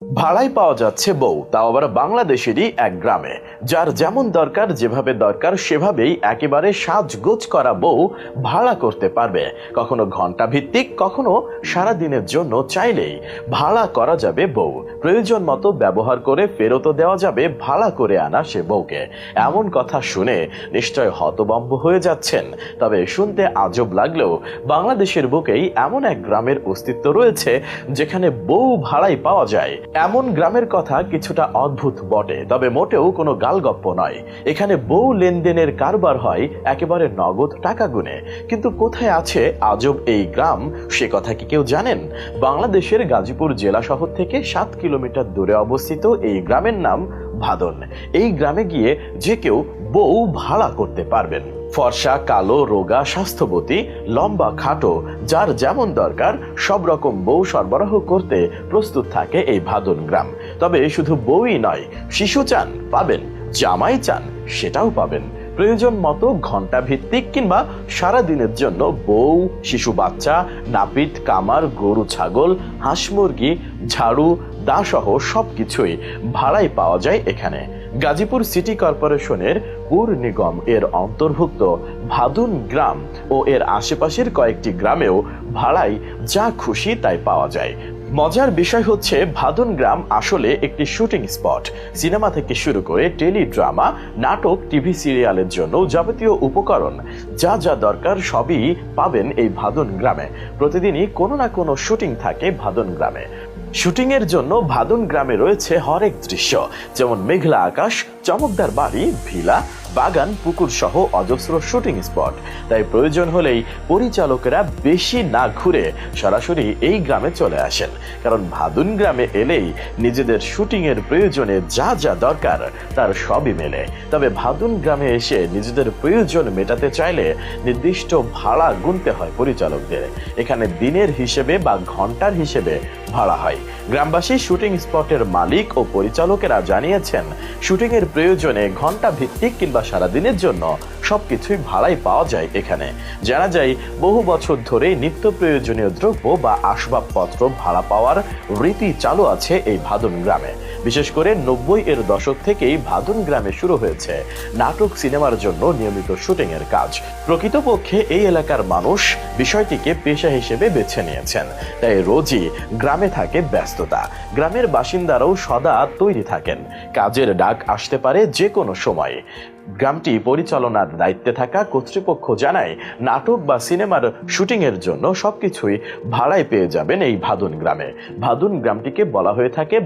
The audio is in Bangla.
ভাড়ায় পাওয়া যাচ্ছে বউ, তাও আবার বাংলাদেশেরই এক গ্রামে। যার যেমন দরকার, যেভাবে দরকার সেভাবেই একেবারে সাজগোজ করা বউ ভাড়া করতে পারবে। কখনো ঘন্টা ভিত্তিক, কখনো সারাদিনের জন্য চাইলেই ভাড়া করা যাবে বউ। প্রয়োজন মতো ব্যবহার করে ফেরতও দেওয়া যাবে ভাড়া করে আনা সে বউকে। এমন কথা শুনে নিশ্চয় হতভম্ব হয়ে যাচ্ছেন। তবে শুনতে আজব লাগলেও বাংলাদেশের বুকেই এমন এক গ্রামের অস্তিত্ব রয়েছে যেখানে বউ ভাড়ায় পাওয়া যায়। এমন গ্রামের কথা কিছুটা অদ্ভুত বটে, তবে মোটেও কোনো গালগপ্প নয়। এখানে বউ লেনদেনের কারবার হয় একেবারে নগদ টাকা গুনে। কিন্তু কোথায় আছে আজব এই গ্রাম, সে কথা কি কেউ জানেন? বাংলাদেশের গাজীপুর জেলা শহর থেকে 7 কিলোমিটার দূরে অবস্থিত এই গ্রামের নাম ভাদন। এই গ্রামে গিয়ে যে কেউ বউ ভাড়া করতে পারবেন। ফর্সা, কালো, রোগা, স্বাস্থ্যবতী, লম্বা, খাটো, যার যেমন দরকার সব রকম বউ সরবরাহ করতে প্রস্তুত থাকে এই ভাদন গ্রাম। তবে শুধু বউই নয়, শিশু চান পাবেন, জামাই চান সেটাও পাবেন। প্রয়োজন মতো ঘন্টা ভিত্তিক কিংবা সারা দিনের জন্য বউ, শিশু বাচ্চা, নাপিত, কামার, গরু ছাগল, হাঁস মুরগি, ঝাড়ু, দা সহ সবকিছুই ভাড়ায় পাওয়া যায় এখানে। গাজীপুর সিটি কর্পোরেশনের পুর নিগম এর অন্তর্ভুক্ত ভাদুন গ্রাম ও এর আশেপাশের কয়েকটি গ্রামেও ভাড়ায় যা খুশি তাই পাওয়া যায়। মজার বিষয় হচ্ছে ভাদুন গ্রাম আসলে একটি শুটিং স্পট। সিনেমা থেকে শুরু করে টেলিড্রামা, নাটক, টিভি সিরিয়ালের জন্য যাবতীয় উপকরণ যা যা দরকার সবই পাবেন এই ভাদুন গ্রামে। প্রতিদিনই কোনো না কোনো শুটিং থাকে ভাদুন গ্রামে। শুটিং এর জন্য ভাদুন গ্রামে রয়েছে হরেক দৃশ্য, যেমন মেঘলা আকাশ, চমকদার বাড়ি, ভিলা, বাগান, পুকুর সহ অজস্র শুটিং স্পট। তাই প্রয়োজন হলেই পরিচালকেরা বেশি না ঘুরে সরাসরি এই গ্রামে চলে আসেন। কারণ ভাদুন গ্রামে এলেই নিজেদের শুটিং এর প্রয়োজনে যা যা দরকার তার সবই মেলে। তবে ভাদুন গ্রামে এসে নিজেদের প্রয়োজন মেটাতে চাইলে নির্দিষ্ট ভাড়া গুনতে হয় পরিচালকদের। এখানে দিনের হিসেবে বা ঘন্টার হিসেবে ভাড়া হয়। গ্রামবাসী শুটিং স্পটের মালিক ও পরিচালকেরা জানিয়েছেন, শুটিং এর প্রয়োজনে ঘন্টা ভিত্তিক কিংবা সারাদিনের জন্য সবকিছুই ভাড়ায় পাওয়া যায় এখানে। জানা যায়, বহু বছর ধরে নিত্য প্রয়োজনীয় দ্রব্য বা আসবাবপত্র ভাড়া পাওয়ার রীতি চালু আছে এই ভাদুন গ্রামে। বিশেষ করে 90 এর দশক থেকেই ভাদুন গ্রামে শুরু হয়েছে নাটক, সিনেমার জন্য নিয়মিত শুটিং এর কাজ। প্রকৃতপক্ষে এই এলাকার মানুষ বিষয়টিকে পেশা হিসেবে বেছে নিয়েছেন। তাই রোজই গ্রামে থাকে ব্যস্ততা। গ্রামের বাসিন্দারাও সদা তৈরি থাকেন, কাজের ডাক আসতে পারে যে কোনো সময়। গ্রামটি পরিচালনার দায়িত্বে থাকা কর্তৃপক্ষ জানায়, নাটক বা সিনেমার শুটিং এর জন্য সবকিছুই ভাড়ায় পেয়ে যাবেন এই ভাদুন গ্রামে। ভাদুন গ্রামটিকে বলা হয়ে থাকে